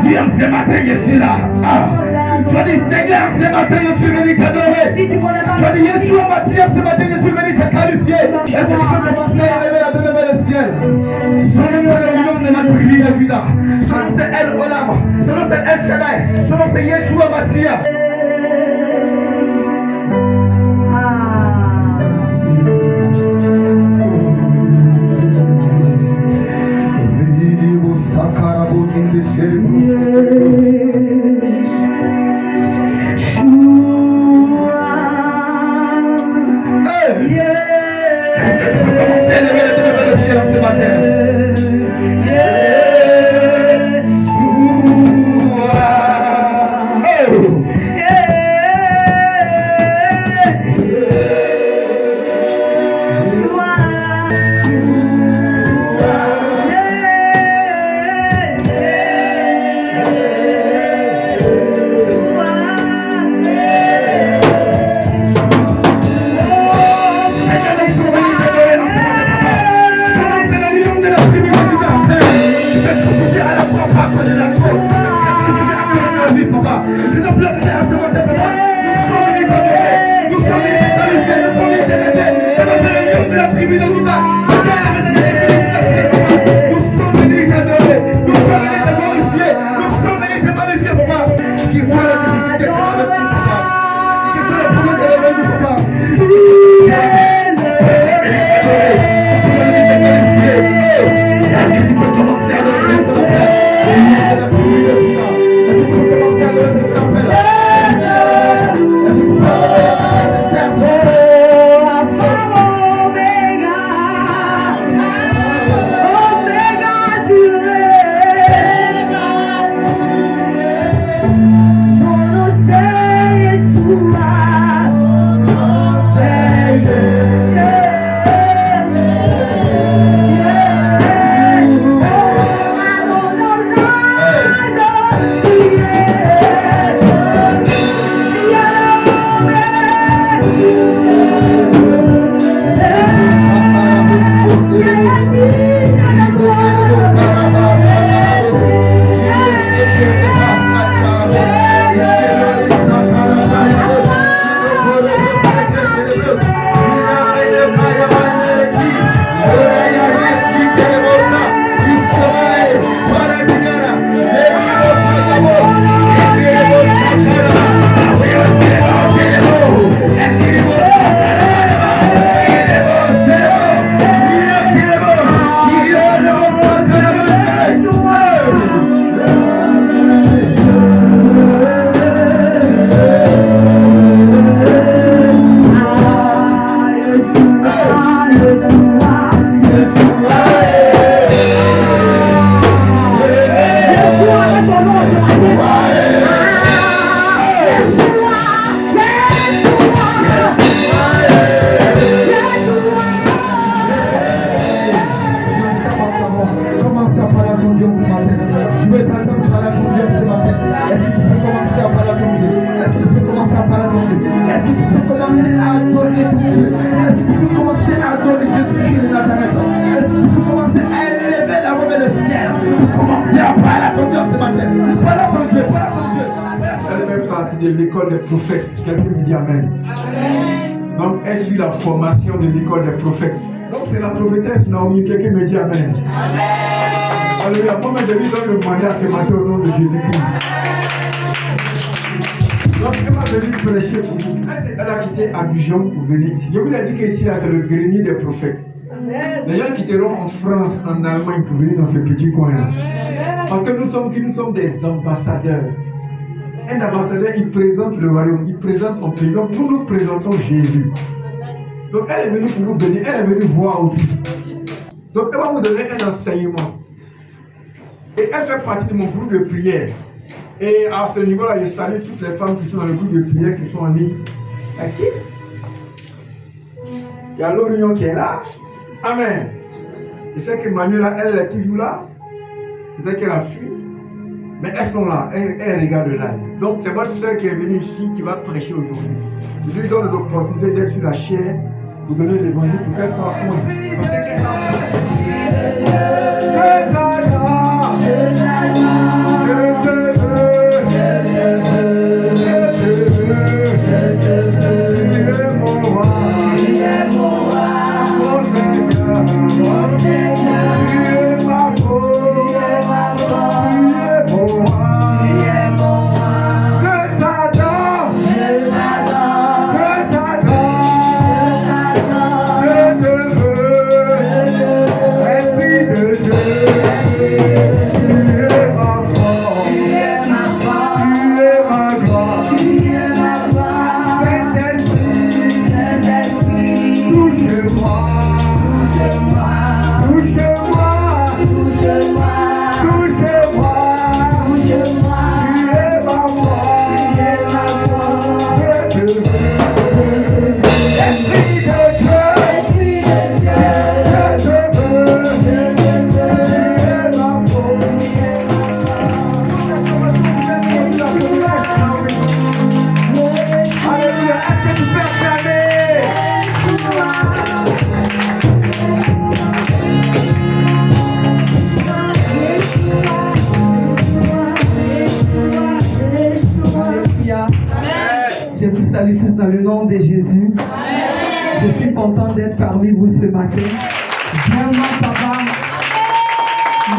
Jésus, ce matin, je suis là. Tu as dit, Seigneur, ce matin, je suis venu t'adorer. Tu as dit, Yeshua Matthias, ce matin, je suis venu te qualifier. Est-ce que tu peux commencer à élever la main vers le ciel? Son nom, c'est le lion de la tribu de Juda. Son nom, c'est El Olam. Son nom, c'est El Shaddai. Son nom, c'est Yeshua Matthias. De l'école des prophètes. Quelqu'un me dit Amen. Donc, elle suit la formation de l'école des prophètes. Donc, c'est la prophétesse Naomi. Quelqu'un me dit Amen. Alléluia. Moi, je lui donne le mandat ce matin au nom de Jésus-Christ. Donc, elle m'a venu prêcher pour vous. Elle a quitté Abidjan pour venir ici. Je vous ai dit qu'ici, là, c'est le grenier des prophètes. Les gens quitteront en France, en Allemagne pour venir dans ce petit coin-là. Parce que nous sommes des ambassadeurs. Un ambassadeur, il présente le royaume, il présente son pays. Donc nous présentons Jésus. Donc elle est venue pour vous bénir, elle est venue voir aussi. Donc elle va vous donner un enseignement. Et elle fait partie de mon groupe de prière. Et à ce niveau-là, je salue toutes les femmes qui sont dans le groupe de prière, qui sont en ligne. À qui? Il y a l'Orion qui est là. Amen. Je sais que Manuela, elle est toujours là. Peut-être qu'elle a fui. Mais elles sont là, elles regardent le live. Donc c'est votre soeur qui est venue ici, qui va prêcher aujourd'hui. Je lui donne l'opportunité d'être sur la chair, pour donner l'évangile, pour qu'elle soit point. Parce qu'elle est Je vous salue tous dans le nom de Jésus. Je suis content d'être parmi vous ce matin. Vraiment, papa,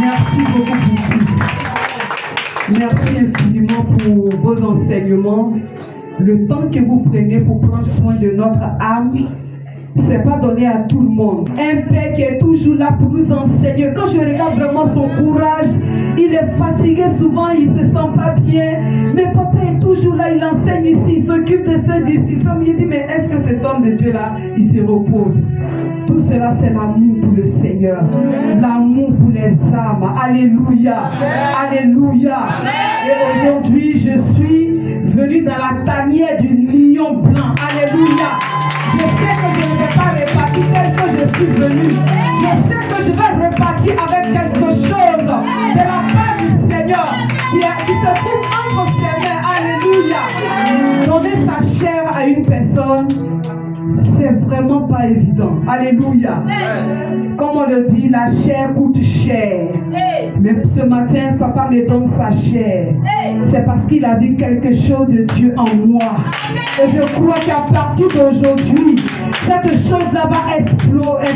merci beaucoup pour tout. Merci infiniment pour vos enseignements. Le temps que vous prenez pour prendre soin de notre âme, c'est pas donné à tout le monde. Un père qui est toujours là pour nous enseigner. Quand je regarde vraiment son courage, il est fatigué souvent, il se sent pas bien. Mais papa est toujours là, il enseigne ici, il s'occupe de ses disciples. Il dit, mais est-ce que cet homme de Dieu là, il se repose? Tout cela, c'est l'amour pour le Seigneur. L'amour pour les âmes. Alléluia. Alléluia. Et aujourd'hui, je suis venu dans la tanière du lion blanc. Alléluia. Je sais que je ne vais pas repartir tel que je suis venu. Je sais que je vais repartir avec quelque chose de la part du Seigneur qui se trouve entre ses mains. Alléluia. Donner sa chair à une personne, c'est vraiment pas évident. Alléluia. Comme on le dit, la chair coûte cher. Mais ce matin, papa me donne sa chair. C'est parce qu'il a vu quelque chose de Dieu en moi. Et je crois qu'à partir d'aujourd'hui, cette chose-là va exploser. Et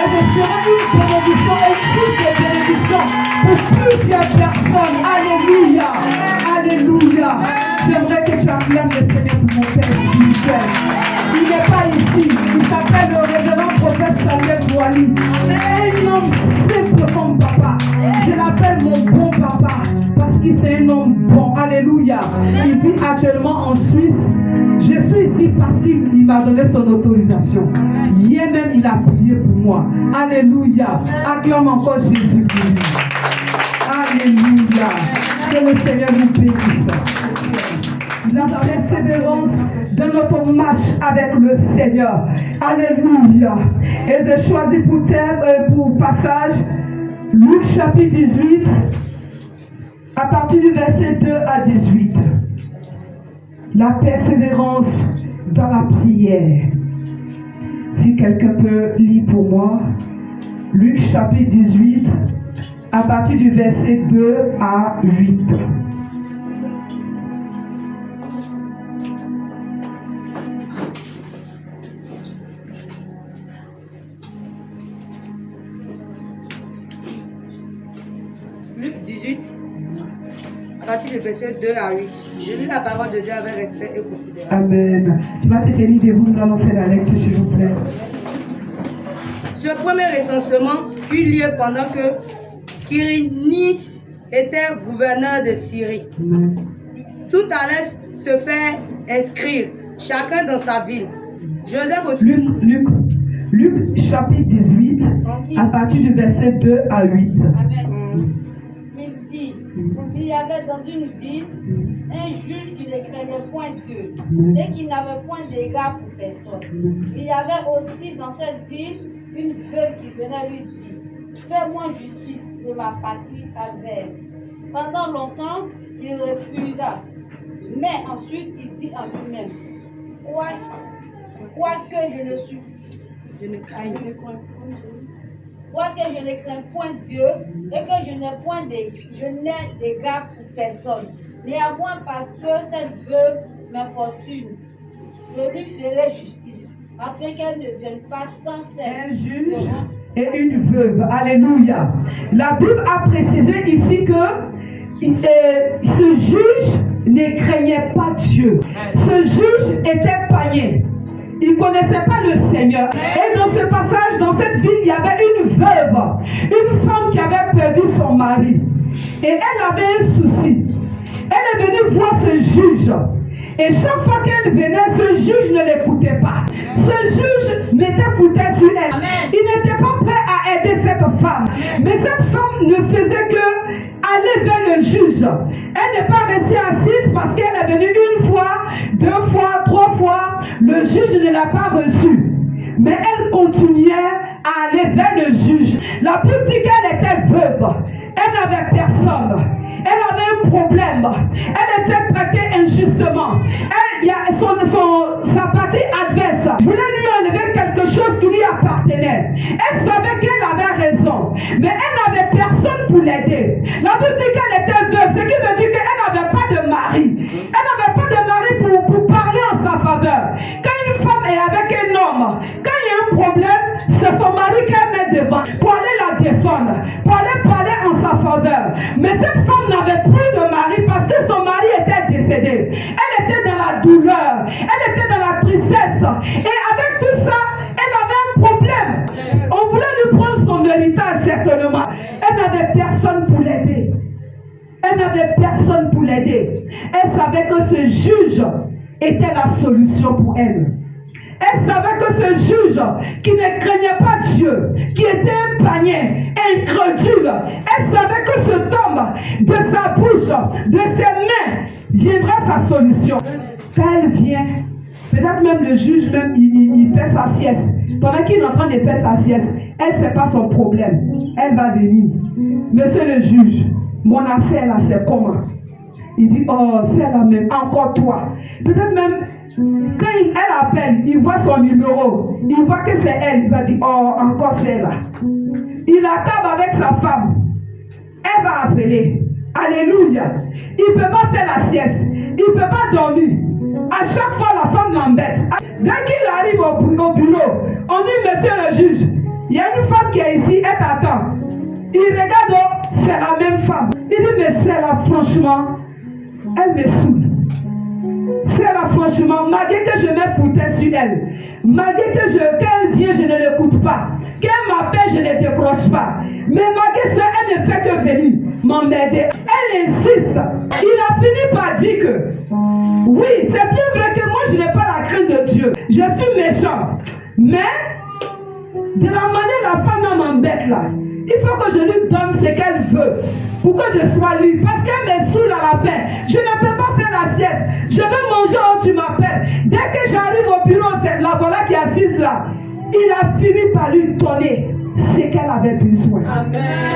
je serai une bénédiction, une source de bénédiction pour plusieurs personnes. Alléluia. Alléluia. J'aimerais que tu acclames le Seigneur pour mon Père spirituel. Il n'est pas ici. Il s'appelle le révérend prophète Samuel Douali. Un homme simple comme papa. Je l'appelle mon bon papa parce qu'il c'est un homme bon. Alléluia. Il vit actuellement en Suisse. Je suis ici parce qu'il m'a donné son autorisation. Hier même, il a prié pour moi. Alléluia. Acclame encore Jésus pour lui. Alléluia. Que le Seigneur nous bénisse. La persévérance de notre marche avec le Seigneur. Alléluia. Et j'ai choisi pour passage Luc chapitre 18 à partir du verset 2 à 18. La persévérance dans la prière. Si quelqu'un peut lire pour moi Luc chapitre 18 à partir du verset 2 à 8. Luc 18, à partir du verset 2 à 8. Je lis la parole de Dieu avec respect et considération. Amen. Tu vas te tenir debout, nous allons faire la lecture, s'il vous plaît. Ce premier recensement eut lieu pendant que Quirinius était gouverneur de Syrie. Amen. Tout allait se faire inscrire, chacun dans sa ville. Joseph aussi. Luc chapitre 18, à partir du verset 2 à 8. Amen. Il y avait dans une ville un juge qui ne craignait point Dieu et qui n'avait point d'égard pour personne. Il y avait aussi dans cette ville une veuve qui venait lui dire: fais-moi justice de ma partie adverse. Pendant longtemps, il refusa. Mais ensuite, il dit en lui-même: quoique je ne suis Quoique je ne crains point Dieu et que je n'ai d'égard pour personne, néanmoins parce que cette veuve m'importune, je lui ferai justice, afin qu'elle ne vienne pas sans cesse. Un juge et une veuve. Alléluia. La Bible a précisé ici que ce juge ne craignait pas Dieu. Ce juge était païen. Il ne connaissait pas le Seigneur. Et dans ce passage, dans cette ville, il y avait une veuve, une femme qui avait perdu son mari. Et elle avait un souci. Elle est venue voir ce juge. Et chaque fois qu'elle venait, ce juge ne l'écoutait pas. Ce juge mettait foutait sur elle. Amen. Il n'était pas prêt à aider cette femme. Amen. Mais cette femme ne faisait que aller vers le juge. Elle n'est pas restée assise parce qu'elle est venue une fois, deux fois, trois fois. Le juge ne l'a pas reçue. Mais elle continuait à aller vers le juge. La Bible dit qu'elle était veuve. Elle n'avait personne. Elle avait un problème. Elle était traitée injustement. Sa partie adverse voulait lui enlever quelque chose qui lui appartenait. Elle savait qu'elle avait raison. Mais elle n'avait personne pour l'aider. La Bible dit qu'elle était veuve. Ce qui veut dire qu'elle n'avait pas de mari. Elle n'avait pas de mari pour parler en sa faveur. Quand une femme est avec un homme, quand il y a un problème, c'est son mari qu'elle met devant pour aller la défendre, pour aller parler en sa faveur. Mais cette femme n'avait plus de mari parce que son mari était décédé. Elle était dans la douleur, elle était dans la tristesse. Et avec tout ça, elle avait un problème. On voulait lui prendre son héritage certainement. Elle n'avait personne pour l'aider. Elle n'avait personne pour l'aider. Elle savait que ce juge était la solution pour elle. Elle savait que ce juge qui ne craignait pas Dieu, qui était un panier, incrédule, elle savait que cet homme, de sa bouche, de ses mains, viendra sa solution. Quand elle vient, peut-être même le juge, même, il fait sa sieste. Pendant qu'il est en train de faire sa sieste, elle ne sait pas son problème. Elle va venir. Monsieur le juge, mon affaire là, c'est comment? Il dit, oh, c'est la même, encore toi. Peut-être même, quand elle appelle, il voit son numéro, il voit que c'est elle, il va dire, oh, encore celle-là. Il attend avec sa femme. Elle va appeler. Alléluia. Il ne peut pas faire la sieste. Il ne peut pas dormir. À chaque fois, la femme l'embête. Dès qu'il arrive au bureau, on dit, monsieur le juge, il y a une femme qui est ici, elle t'attend. Il regarde, oh, c'est la même femme. Il dit, mais celle-là, franchement, elle me saoule. Celle-là, franchement, malgré que je me foutais sur elle, malgré que qu'elle vient, je ne l'écoute pas. Qu'elle m'appelle, je ne décroche pas. Mais malgré ça, elle ne fait que venir m'emmerder. Elle insiste. Il a fini par dire que, oui, c'est bien vrai que moi, je n'ai pas la crainte de Dieu. Je suis méchant. Mais, de la manière la femme m'embête là, il faut que je lui donne ce qu'elle veut pour que je sois libre. Parce qu'elle me saoule à la fin. Je ne peux pas faire la sieste. Je veux manger où tu m'appelles. Dès que j'arrive au bureau, c'est la voilà qui est assise là. Il a fini par lui donner ce qu'elle avait besoin. Amen.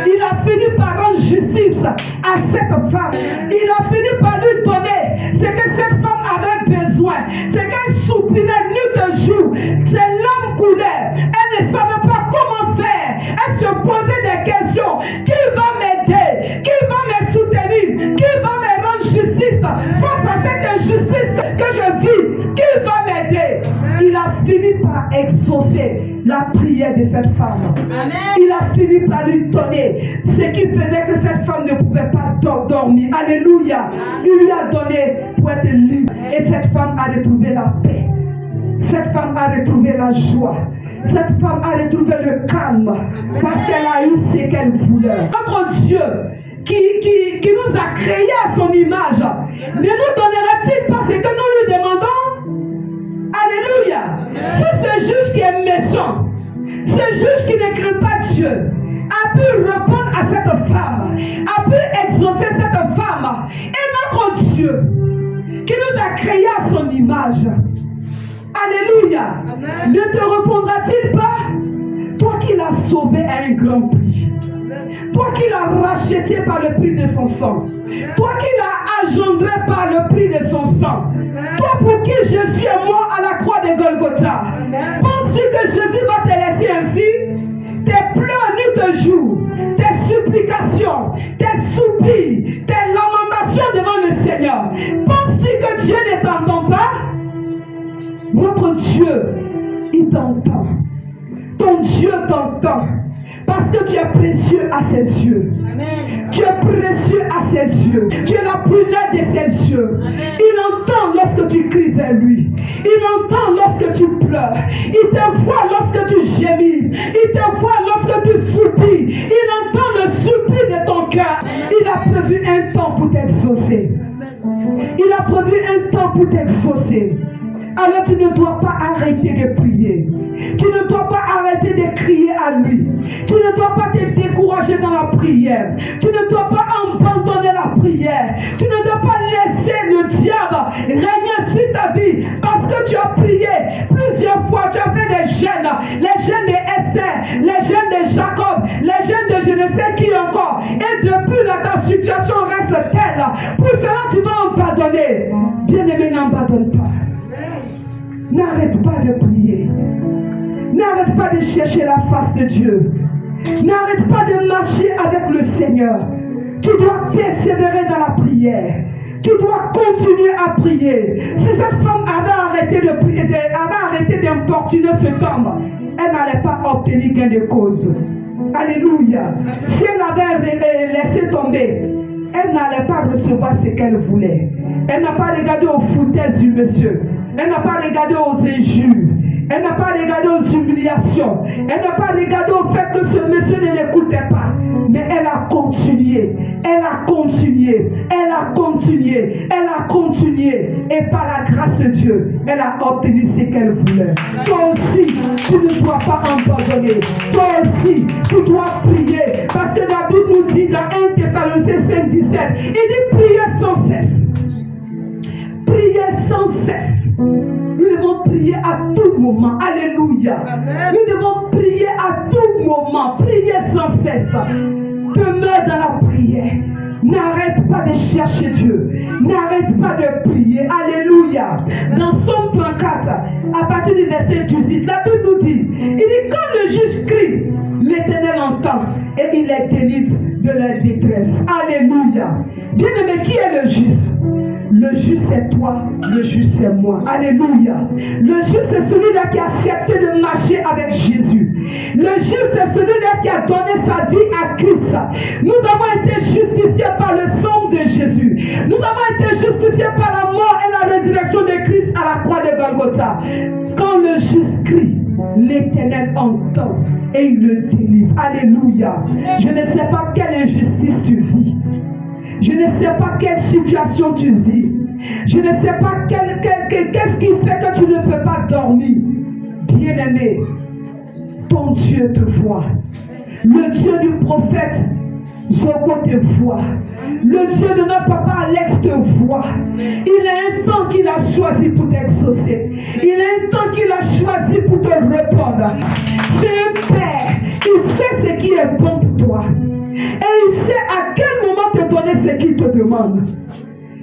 Il a fini par rendre justice à cette femme. Il a fini par lui donner ce que cette femme avait besoin. Ce qu'elle soupirait nuit de jour. C'est l'âme coulait. Elle ne savait pas comment faire. Elle se posait des questions. Qui va m'aider? Qui va me soutenir? Qui va me rendre justice face à cette injustice que je vis? Qui va m'aider? Il a fini par exaucer la prière de cette femme. Amen. Il a fini par lui donner ce qui faisait que cette femme ne pouvait pas dormir. Alléluia. Il lui a donné pour être libre. Et cette femme a retrouvé la paix. Cette femme a retrouvé la joie. Cette femme a retrouvé le calme. Parce qu'elle a eu ce qu'elle voulait. Notre Dieu qui nous a créés à son image, ne nous donnera-t-il pas ce que nous lui demandons? Alléluia. Si ce juge qui est méchant, ce juge qui ne craint pas Dieu, a pu répondre à cette femme, a pu exaucer cette femme, et notre Dieu qui nous a créés à son image, alléluia, amen, ne te répondra-t-il pas? Toi qui l'as sauvé à un grand prix, toi qui l'as racheté par le prix de son sang, toi qui l'as engendré par le prix de son sang, toi pour qui Jésus est mort à la croix de Golgotha, penses-tu que Jésus va te laisser ainsi? Tes pleurs nuit de jour, tes supplications, tes soupirs, tes lamentations devant le Seigneur, penses-tu que Dieu ne t'entend pas? Notre Dieu, il t'entend. Ton Dieu t'entend. Parce que tu es précieux à ses yeux. Amen. Tu es précieux à ses yeux. Tu es la prunelle de ses yeux. Amen. Il entend lorsque tu cries vers lui. Il entend lorsque tu pleures. Il te voit lorsque tu gémis. Il te voit lorsque tu soupires. Il entend le soupir de ton cœur. Il a prévu un temps pour t'exaucer. Il a prévu un temps pour t'exaucer. Alors tu ne dois pas arrêter de prier. Tu ne dois pas arrêter de crier à lui. Tu ne dois pas te décourager dans la prière. Tu ne dois pas abandonner la prière. Tu ne dois pas laisser le diable régner sur ta vie. Parce que tu as prié plusieurs fois. Tu as fait des jeûnes. Les jeûnes d'Esther, les jeûnes de Jacob, les jeûnes de je ne sais qui encore. Et depuis là, ta situation reste telle. Pour cela, tu vas abandonner. Bien-aimé, n'abandonne pas. N'arrête pas de prier. N'arrête pas de chercher la face de Dieu. N'arrête pas de marcher avec le Seigneur. Tu dois persévérer dans la prière. Tu dois continuer à prier. Si cette femme avait arrêté de prier, avait arrêté d'importuner cet homme, elle n'allait pas obtenir gain de cause. Alléluia. Si elle avait laissé tomber, elle n'allait pas recevoir ce qu'elle voulait. Elle n'a pas regardé aux foutaises du monsieur. Elle n'a pas regardé aux injures. Elle n'a pas regardé aux humiliations. Elle n'a pas regardé au fait que ce monsieur ne l'écoutait pas. Mais elle a continué. Elle a continué. Elle a continué. Elle a continué. Et par la grâce de Dieu, elle a obtenu ce qu'elle voulait. Toi aussi, tu ne dois pas abandonner. Toi aussi, tu dois prier. Parce que la Bible nous dit dans 1 Thessaloniciens 5:17, il dit priez sans cesse. Priez sans cesse. Nous devons prier à tout moment. Alléluia. Amen. Nous devons prier à tout moment. Priez sans cesse. Demeure dans la prière. N'arrête pas de chercher Dieu. N'arrête pas de prier. Alléluia. Dans Somme 34, à partir du verset 18, la Bible nous dit, il dit quand le juge crie, l'Éternel entend et il les délivre de leur détresse. Alléluia. Bien-aimé, qui est le juste? Le juste c'est toi, le juste c'est moi. Alléluia. Le juste c'est celui-là qui a accepté de marcher avec Jésus. Le juste c'est celui-là qui a donné sa vie à Christ. Nous avons été justifiés par le sang de Jésus. Nous avons été justifiés par la mort et la résurrection de Christ à la croix de Golgotha. Quand le juste crie, l'Éternel entend et il le délivre. Alléluia. Je ne sais pas quelle injustice tu vis. Je ne sais pas quelle situation tu vis. Je ne sais pas qu'est-ce qui fait que tu ne peux pas dormir. Bien-aimé, ton Dieu te voit. Le Dieu du prophète Zoko te voit. Le Dieu de notre papa Alex te voit. Il a un temps qu'il a choisi pour t'exaucer. Il a un temps qu'il a choisi pour te répondre. C'est un Père. Il sait ce qui est bon pour toi. Et il sait à quel moment te donner ce qu'il te demande.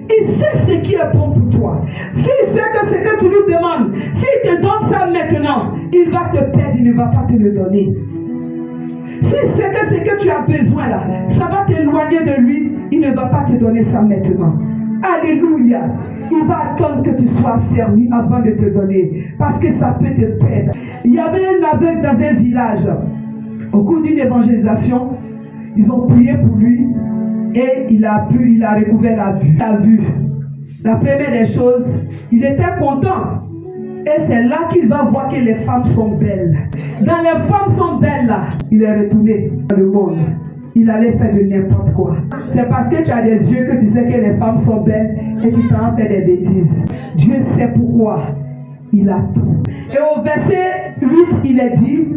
Il sait ce qui est bon pour toi. S'il sait que ce que tu lui demandes, s'il te donne ça maintenant, il va te perdre, il ne va pas te le donner. S'il sait que ce que tu as besoin là, ça va t'éloigner de lui, il ne va pas te donner ça maintenant. Alléluia. Il va attendre que tu sois fermé avant de te donner. Parce que ça peut te perdre. Il y avait un aveugle dans un village. Au cours d'une évangélisation, ils ont prié pour lui et il a recouvert la vue. La vue. La première des choses, il était content. Et c'est là qu'il va voir que les femmes sont belles. Dans les femmes sont belles là, il est retourné dans le monde. Il allait faire de n'importe quoi. C'est parce que tu as des yeux que tu sais que les femmes sont belles et tu t'en fais des bêtises. Dieu sait pourquoi. Il a tout. Et au verset 8, il est dit,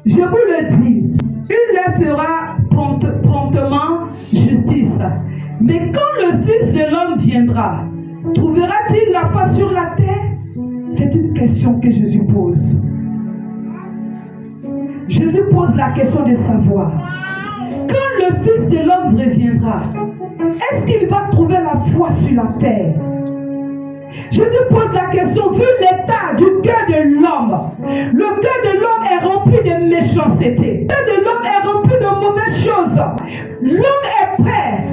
je vous le dis, il leur fera promptement justice. Mais quand le Fils de l'homme viendra, trouvera-t-il la foi sur la terre? C'est une question que Jésus pose. Jésus pose la question de savoir, quand le Fils de l'homme reviendra, est-ce qu'il va trouver la foi sur la terre? Jésus pose la question, vu l'état du cœur de l'homme. Le cœur de l'homme est rempli de méchanceté. Le cœur de l'homme est rempli de mauvaises choses. L'homme est prêt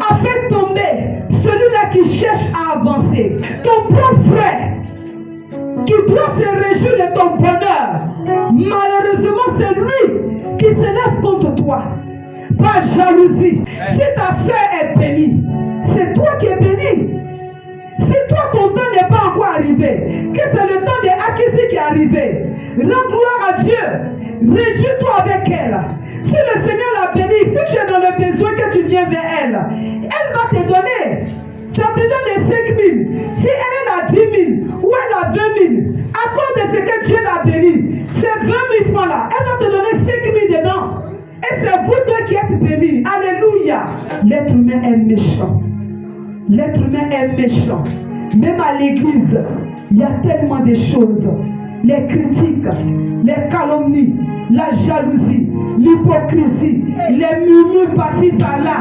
à faire tomber celui-là qui cherche à avancer. Ton propre frère qui doit se réjouir de ton bonheur, malheureusement c'est lui qui se lève contre toi. Par jalousie. Si ta soeur est bénie, c'est toi qui es béni. Si toi ton temps n'est pas encore arrivé, que c'est le temps de Akisi qui est arrivé, rends gloire à Dieu. Réjouis-toi avec elle. Si le Seigneur l'a béni, si tu es dans le besoin que tu viens vers elle va te donner. Tu as besoin de 5 000. Si elle a 10 000 ou elle a 20 000, à cause de ce que Dieu l'a béni, ces 20 000 francs là, elle va te donner 5 000 dedans. Et c'est vous deux qui êtes bénis. Alléluia. L'être humain est méchant. L'être humain est méchant. Même à l'église, il y a tellement de choses. Les critiques, les calomnies, la jalousie, l'hypocrisie, les murmures par-ci par-là.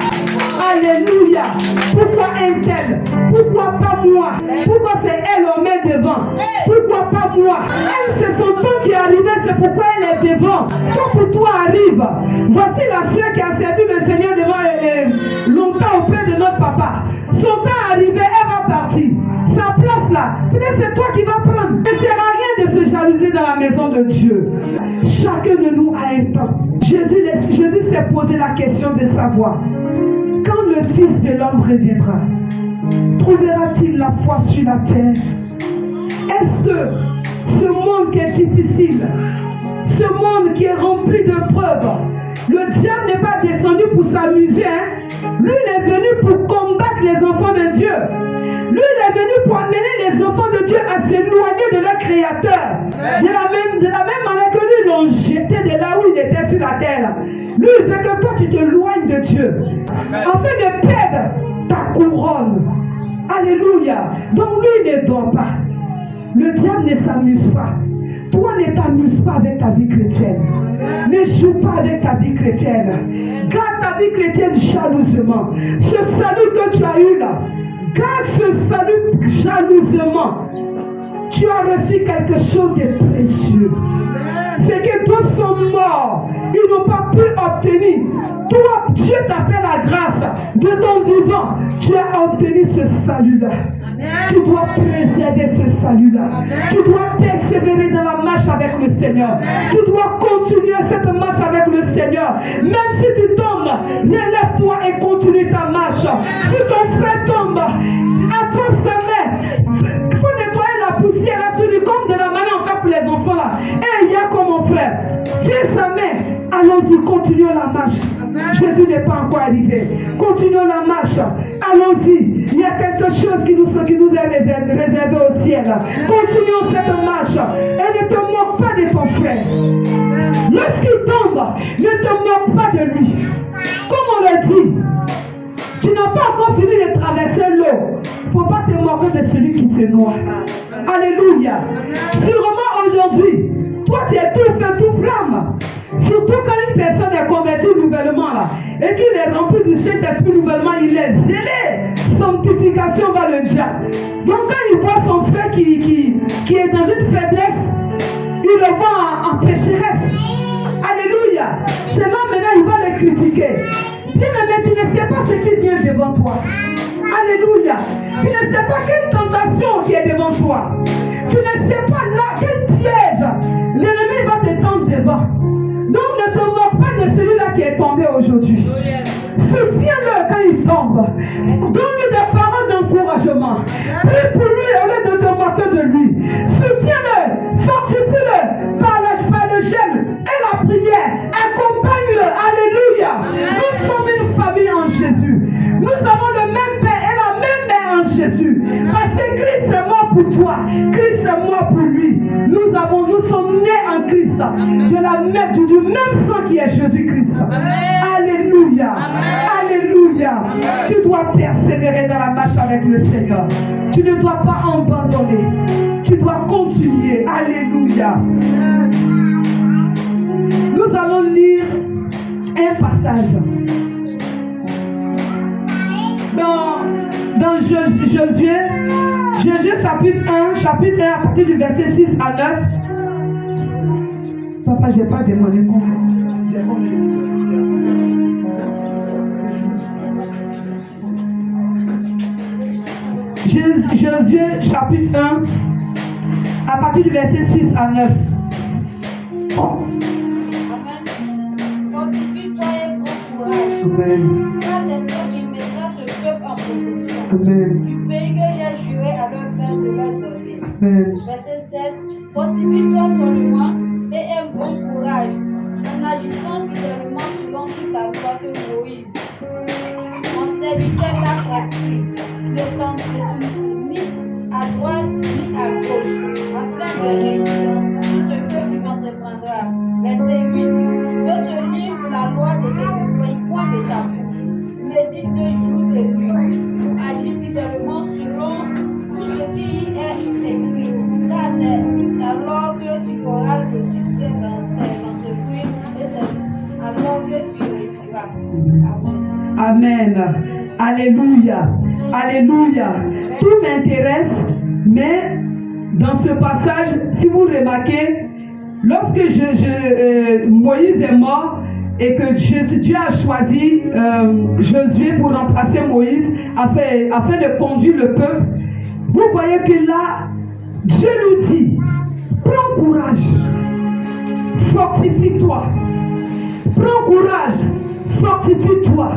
Alléluia. Pourquoi un tel? Pourquoi pas moi? Pourquoi c'est elle on met devant? Pourquoi pas moi. Elle, c'est son temps qui est arrivé, c'est pourquoi elle est devant. Quand pour toi arrive, voici la sœur qui a servi le Seigneur devant longtemps auprès de notre papa. Son temps est arrivé, elle va partir. Sa place là, peut-être c'est toi qui vas prendre. Il ne sert à rien de se jalouser dans la maison de Dieu. Chacun de nous a un temps. Jésus s'est posé la question de savoir, quand le Fils de l'homme reviendra, trouvera-t-il la foi sur la terre? Est-ce que ce monde qui est difficile, ce monde qui est rempli de preuves, le diable n'est pas descendu pour s'amuser, hein? Lui, il est venu pour combattre les enfants de Dieu. Lui, il est venu pour amener les enfants de Dieu à s'éloigner de leur Créateur. De la même manière que lui, ils l'ont jeté de là où il était sur la terre. Lui, il veut que toi, tu te éloignes de Dieu. Afin de perdre ta couronne. Alléluia. Donc lui, il ne dort pas. Le diable ne s'amuse pas. Toi, ne t'amuse pas avec ta vie chrétienne. Ne joue pas avec ta vie chrétienne. Garde ta vie chrétienne jalousement. Ce salut que tu as eu là, garde ce salut jalousement. Tu as reçu quelque chose de précieux. C'est que d'autres sont morts. Ils n'ont pas pu obtenir. Toi, Dieu t'a fait la grâce de ton vivant. Tu as obtenu ce salut-là. Tu dois préserver ce salut-là. Tu dois persévérer dans la marche avec le Seigneur. Tu dois continuer cette marche avec le Seigneur. Même si tu tombes, relève-toi et continue ta marche. Si ton frère tombe, attrape sa main. Il faut nettoyer la poussière là sur lui comme de la manière on fait pour les enfants là. Et il y a comme mon frère. Tiens sa main. Allons-y, continuons la marche. Jésus n'est pas encore arrivé. Continuons la marche. Allons-y. Il y a quelque chose qui nous est réservé au ciel. Continuons cette marche. Et ne te moque pas de ton frère. Lorsqu'il tombe, ne te moque pas de lui. Comme on l'a dit, tu n'as pas encore fini de traverser l'eau. Il ne faut pas te moquer de celui qui se noie. Alléluia. Sûrement aujourd'hui, toi tu es tout feu, tout flamme. Surtout quand une personne est convertie nouvellement là, et qu'il est rempli du Saint-Esprit nouvellement, il est zélé. Sanctification va le diable. Donc quand il voit son frère qui est dans une faiblesse, il le voit en pécheresse. Alléluia. C'est là maintenant il va le critiquer. Dis mais tu ne sais pas ce qui vient devant toi. Alléluia. Tu ne sais pas quelle tentation qui est devant toi. Tu ne sais pas là quel piège l'ennemi va te tendre devant. Donc ne te moque pas de celui-là qui est tombé aujourd'hui. Soutiens-le quand il tombe. Donne-lui des paroles d'encouragement. Prie pour lui au lieu de te moquer de lui. Soutiens-le. Fortifie-le par le jeûne et la prière. Accompagne-le. Alléluia. Nous sommes une famille en Jésus. Nous avons le même Père et la même Mère en Jésus. Parce que Christ est mort pour toi. Christ est mort pour lui. Nous sommes nés en Christ. De la même, du même sang qui est Jésus-Christ. Alléluia. Alléluia. Tu dois persévérer dans la marche avec le Seigneur. Tu ne dois pas abandonner. Tu dois continuer. Alléluia. Nous allons lire un passage. Dans Josué chapitre 1 à partir du verset 6 à 9. Papa, je n'ai pas demandé comment. Josué chapitre 1 à partir du verset 6 à 9. Fortifie-toi et prends courage. Amen. Car c'est toi qui mettras ce peuple en possession Amen. du pays que j'ai juré à leur père de leur donner. Amen. Verset 7. Fortifie-toi seulement et aie bon courage en agissant fidèlement selon toute la loi que Moïse, mon serviteur, t'a prescrite. Ne t'entraîne ni à droite ni à gauche, afin de réussir tout ce que tu entreprendras. Verset 8. Que ce livre, la loi de ce point de ta bouche, médite de jour et de nuit, pour agir fidèlement selon tout ce qui y est écrit. Car c'est alors que tu auras le succès dans tes entreprises et c'est alors que tu réussiras. Amen. Alléluia. Alléluia. Tout m'intéresse, mais dans ce passage, si vous remarquez, lorsque Moïse est mort et que Dieu a choisi Josué pour remplacer Moïse afin de conduire le peuple, vous voyez que là, Dieu nous dit, prends courage, fortifie-toi, prends courage, fortifie-toi,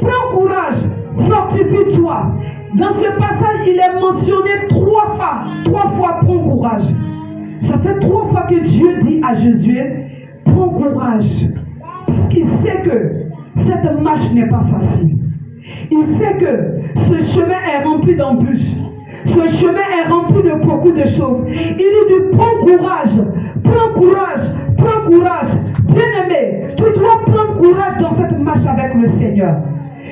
prends courage, fortifie-toi. Dans ce passage, il est mentionné 3 fois prends courage. Ça fait 3 fois que Dieu dit à Josué, prends courage. Parce qu'il sait que cette marche n'est pas facile. Il sait que ce chemin est rempli d'embûches. Ce chemin est rempli de beaucoup de choses. Il dit, prends courage, prends courage, prends courage. Bien-aimé, tu dois prendre courage dans cette marche avec le Seigneur.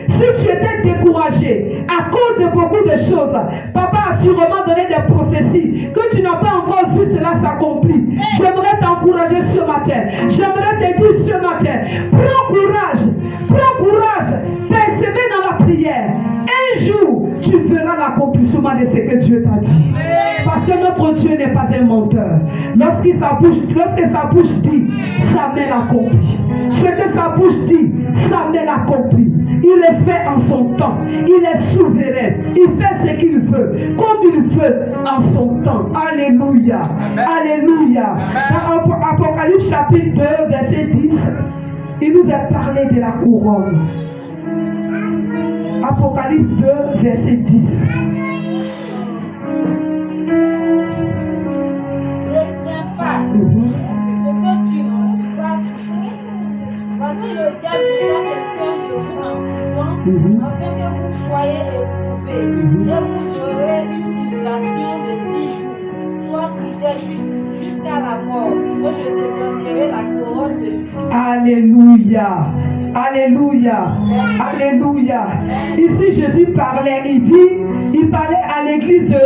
Si tu étais découragé à cause de beaucoup de choses, papa a sûrement donné des prophéties que tu n'as pas encore vu cela s'accomplir. J'aimerais t'encourager ce matin. J'aimerais te dire ce matin, prends courage, persévère dans la prière. Un jour, tu verras l'accomplissement de ce que Dieu t'a dit. Parce que notre Dieu n'est pas un menteur. Lorsque sa bouche dit, sa main l'accomplit. Ce que sa bouche dit, sa main l'accomplit. Il est fait en son temps. Il est souverain. Il fait ce qu'il veut, comme il veut en son temps. Alléluia. Alléluia. Dans Apocalypse chapitre 2, verset 10, il nous a parlé de la couronne. Apocalypse 2, verset 10. Voici le diable déjà quelqu'un de vous en prison, afin que vous soyez éprouvés, et vous aurez une tribulation de 10 jours. Sois fidèle jusqu'à la mort, que je te donnerai la couronne de vie. Alléluia. Alléluia. Alléluia. Ici Jésus parlait, il parlait à l'église de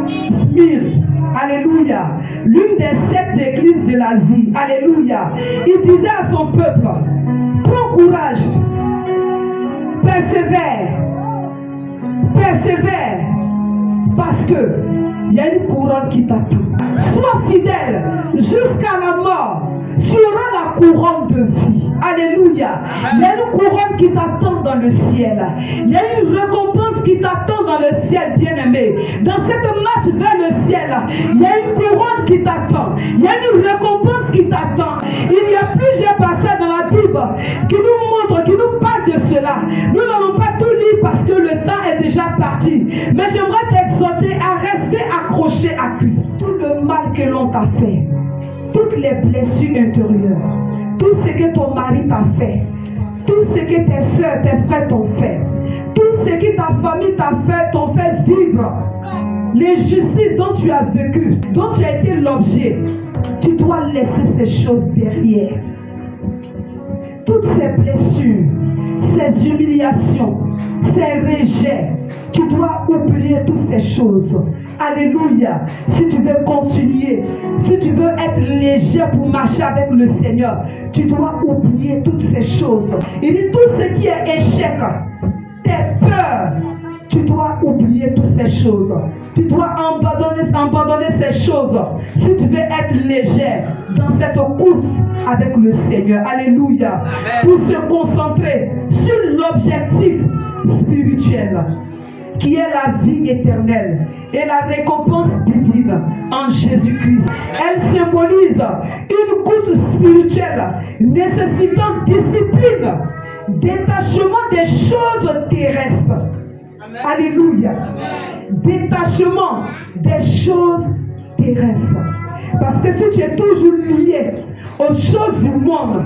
Smyrne. Alléluia. L'une des 7 églises de l'Asie. Alléluia. Il disait à son peuple, prends courage, persévère, parce que il y a une couronne qui t'attend. Sois fidèle jusqu'à la mort. Tu auras la couronne de vie. Alléluia. Il y a une couronne qui t'attend dans le ciel. Il y a une récompense qui t'attend dans le ciel, bien-aimé. Dans cette marche vers le ciel, il y a une couronne qui t'attend. Il y a une récompense qui t'attend. Il y a plusieurs passages dans la Bible qui nous montrent, qui nous parlent de cela. Nous n'allons pas tout lire parce que le temps est déjà parti. Mais j'aimerais t'exhorter à rester accroché à Christ. Tout le mal que l'on t'a fait, toutes les blessures intérieures, tout ce que ton mari t'a fait, tout ce que tes soeurs, tes frères t'ont fait, tout ce que ta famille t'a fait, t'ont fait vivre, les justices dont tu as vécu, dont tu as été l'objet, tu dois laisser ces choses derrière. Toutes ces blessures, ces humiliations, ces rejets, tu dois oublier toutes ces choses. Alléluia. Si tu veux continuer, si tu veux être léger pour marcher avec le Seigneur, tu dois oublier toutes ces choses. Il dit tout ce qui est échec, tes peurs, tu dois oublier toutes ces choses. Tu dois abandonner ces choses si tu veux être léger dans cette course avec le Seigneur. Alléluia. Pour se concentrer sur l'objectif spirituel qui est la vie éternelle et la récompense divine en Jésus-Christ. Elle symbolise une course spirituelle nécessitant discipline, détachement des choses terrestres. Amen. Alléluia. Amen. Détachement des choses terrestres. Parce que si tu es toujours lié aux choses du monde,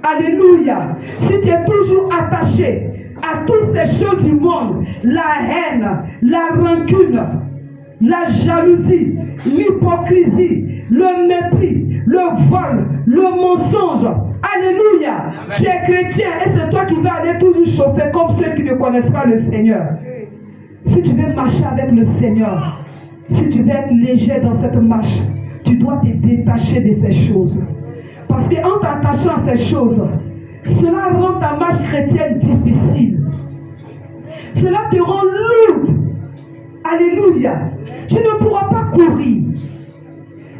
alléluia, si tu es toujours attaché à toutes ces choses du monde, la haine, la rancune, la jalousie, l'hypocrisie, le mépris, le vol, le mensonge, alléluia, amen. Tu es chrétien et c'est toi qui vas aller toujours chauffer comme ceux qui ne connaissent pas le Seigneur. Si tu veux marcher avec le Seigneur, si tu veux être léger dans cette marche, tu dois te détacher de ces choses. Parce qu'en t'attachant à ces choses, cela rend ta marche chrétienne difficile. Cela te rend lourde. Alléluia. Tu ne pourras pas courir.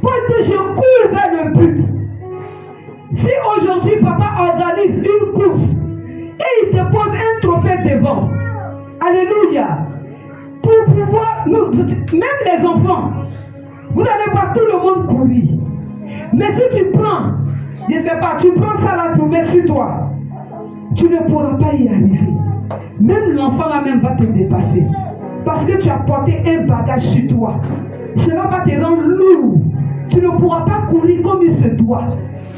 Paul dit, je cours vers le but. Si aujourd'hui papa organise une course et il te pose un trophée devant, alléluia, pour pouvoir, même les enfants, vous n'allez pas tout le monde courir. Mais si tu prends, je ne sais pas, tu prends ça là pour mettre sur toi, tu ne pourras pas y arriver. Même l'enfant là même va te dépasser. Parce que tu as porté un bagage sur toi. Cela va te rendre lourd. Tu ne pourras pas courir comme il se doit.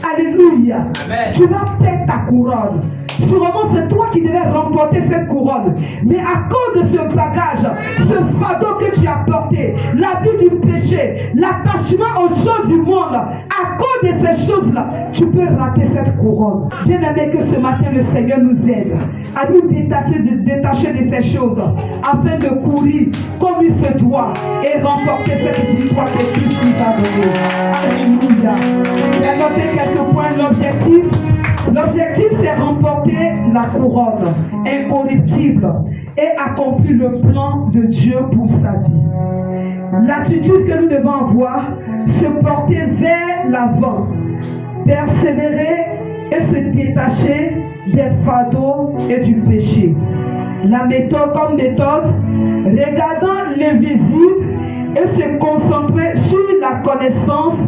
Alléluia. Amen. Tu vas perdre ta couronne. Sûrement c'est toi qui devais remporter cette couronne. Mais à cause de ce bagage, ce fardeau que tu as porté, la vie du péché, l'attachement aux choses du monde, à cause de ces choses-là, tu peux rater cette couronne. Bien aimé, que ce matin le Seigneur nous aide à nous détacher de ces choses afin de courir comme il se doit et remporter cette victoire que Christ nous a donnée. Alléluia. J'ai noté quelques points. L'objectif, c'est remporter la couronne incorruptible et accomplir le plan de Dieu pour sa vie. L'attitude que nous devons avoir, se porter vers l'avant, persévérer et se détacher des fardeaux et du péché. La méthode comme méthode, regardant l'invisible et se concentrer sur la connaissance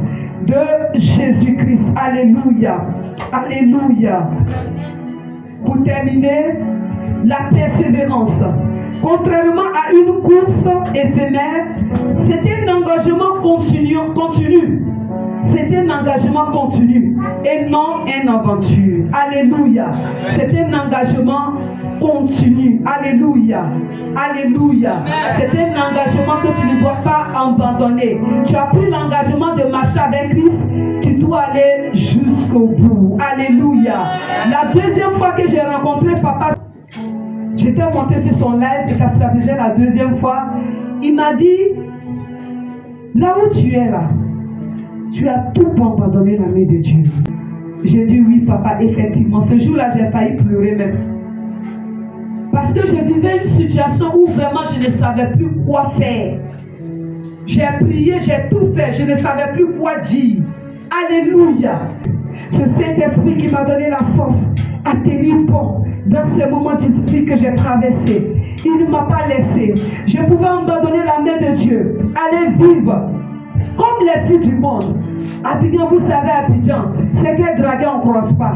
de Jésus-Christ. Alléluia. Alléluia. Pour terminer, la persévérance. Contrairement à une course éphémère, c'est un engagement continu. C'est un engagement continu et non une aventure. Alléluia. C'est un engagement continu. Alléluia. Alléluia. C'est un engagement que tu ne dois pas abandonner. Tu as pris l'engagement de marcher avec Christ, tu dois aller jusqu'au bout. Alléluia. La deuxième fois que j'ai rencontré papa, j'étais monté sur son live, ça faisait la deuxième fois. Il m'a dit, là où tu es là, tu as tout pour abandonner la main de Dieu. J'ai dit oui papa, effectivement. Ce jour-là, j'ai failli pleurer même. Parce que je vivais une situation où vraiment je ne savais plus quoi faire. J'ai prié, j'ai tout fait, je ne savais plus quoi dire. Alléluia. Ce Saint-Esprit qui m'a donné la force à tenir bon dans ces moments difficiles que j'ai traversés. Il ne m'a pas laissé. Je pouvais abandonner la main de Dieu, aller vivre comme les filles du monde. Abidjan, vous savez, Abidjan, c'est que draguer, on ne croise pas.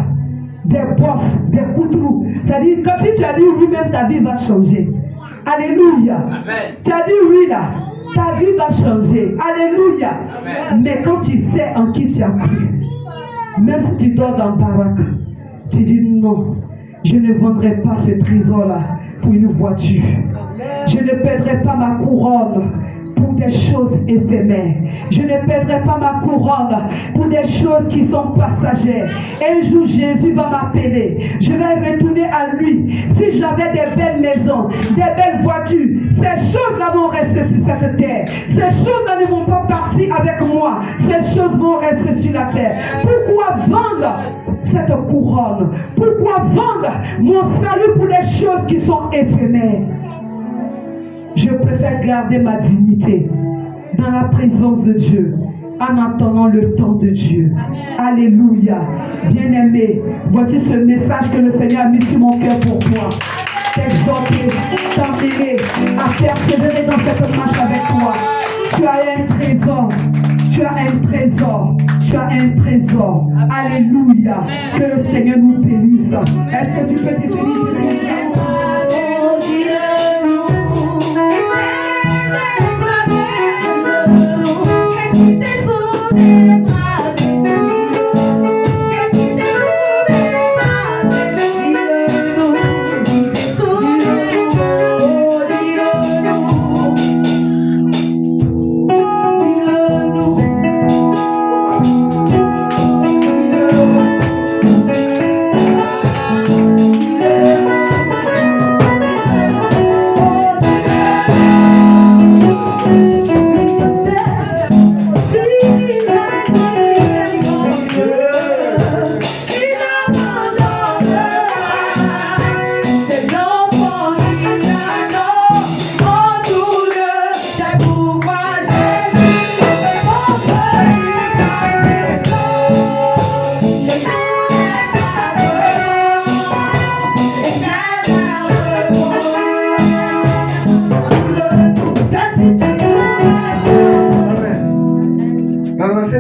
Des bosses, des couteaux. C'est-à-dire, comme si tu as dit oui, même ta vie va changer. Alléluia. Amen. Tu as dit oui là, ta vie va changer. Alléluia. Amen. Mais quand tu sais en qui tu as cru, même si tu dors dans baraque, tu dis non, je ne vendrai pas ce trésor-là pour une voiture. Je ne perdrai pas ma couronne pour des choses éphémères. Je ne perdrai pas ma couronne pour des choses qui sont passagères. Un jour, Jésus va m'appeler. Je vais retourner à lui. Si j'avais des belles maisons, des belles voitures, ces choses-là vont rester sur cette terre. Ces choses-là ne vont pas partir avec moi. Ces choses vont rester sur la terre. Pourquoi vendre cette couronne? Pourquoi vendre mon salut pour des choses qui sont éphémères? Je préfère garder ma dignité dans la présence de Dieu en attendant le temps de Dieu. Alléluia. Bien-aimé, voici ce message que le Seigneur a mis sur mon cœur pour toi. T'exhorter, t'emmener à persévérer dans cette marche avec toi. Tu as un trésor. Tu as un trésor. Tu as un trésor. Alléluia. Que le Seigneur nous bénisse. Est-ce que tu peux te bénir?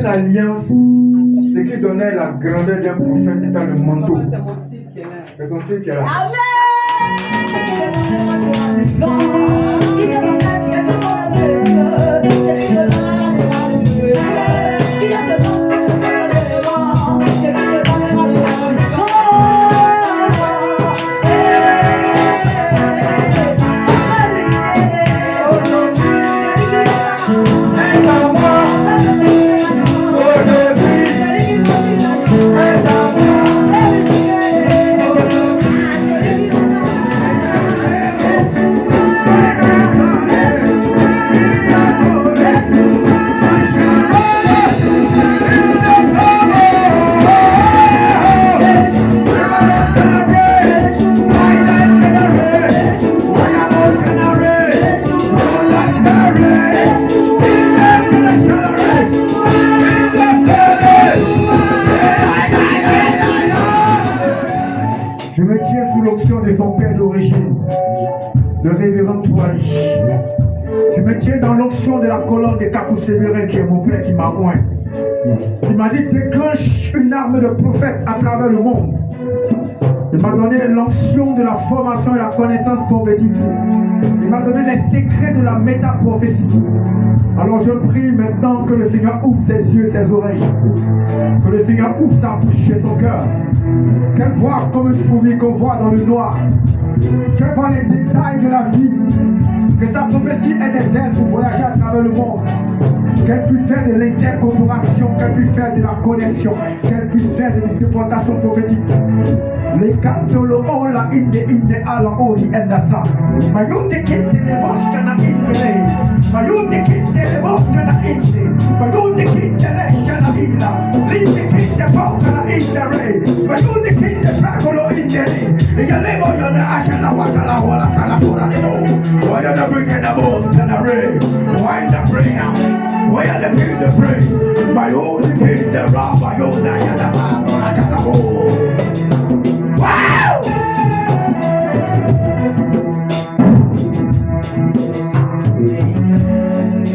l'ancienne alliance, ce qui donnait la grandeur d'un prophète, c'était le manteau. C'est mon style qui est là. C'est ton style qui est là. Je me tiens sous l'onction de son père d'origine, le révérend Touali. Je me tiens dans l'onction de la colonne de Kakou Sévérin, qui est mon père qui m'a oint. Il m'a dit déclenche une arme de prophète à travers le monde. Il m'a donné l'onction de la formation et la connaissance prophétique. Il m'a donné les secrets de la métaprophétie. Alors je prie maintenant que le Seigneur ouvre ses yeux, ses oreilles. Que le Seigneur ouvre sa bouche et son cœur. Qu'elle voit comme une fourmi qu'on voit dans le noir. Qu'elle voit les détails de la vie. Que sa prophétie ait des ailes pour voyager à travers le monde. Qu'elle puisse faire de l'intercorporation, qu'elle puisse faire de la connexion, qu'elle puisse faire de l'interprétation prophétique. Les cantolo la inde ala ori endasa. Mayunde kinte le bosca na inde. Mayunde kinte le bosca na inde. Mayunde kinte le shana illa. Linde kinte bosca na inde re. Mayunde kinte fracolo inde re. E ya levo yo na ashana wakala wala kala pura de no. Why are the bringing the bosca na re? Why the bring out? Why are the king the pray? Mayunde kinte raba yo na ya da ba na kala ho. Wow!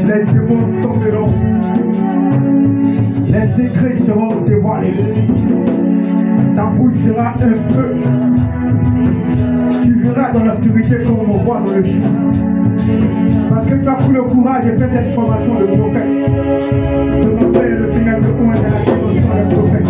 Les démons tomberont. Les secrets seront dévoilés. Ta bouche sera un feu. Tu verras dans l'obscurité comme on voit dans le jour. Parce que tu as pris le courage et fait cette formation de prophète. Demandez le Seigneur de comment est la dévotion de prophète.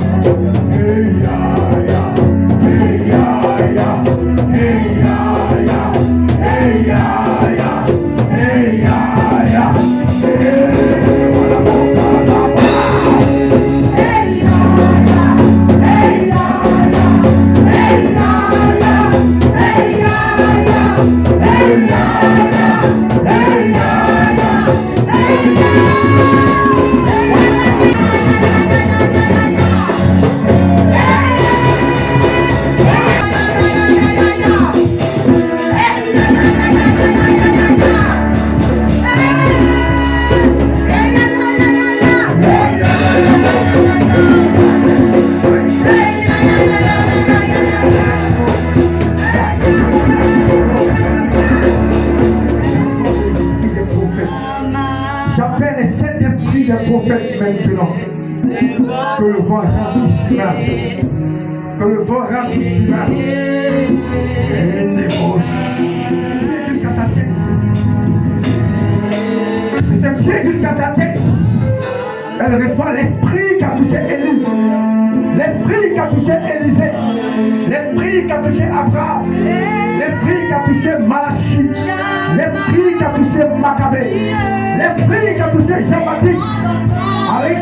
Maintenant, que le vent remplissira, que le vent remplissira, et débauche jusqu'à sa tête. C'est pied jusqu'à sa tête. Elle reçoit l'esprit qui a touché Élie, l'esprit qui a touché Élisée, l'esprit qui a touché Abraham, l'esprit qui a touché Malachi, l'esprit qui a touché Maccabée, l'esprit qui a touché Jean-Baptiste. Avec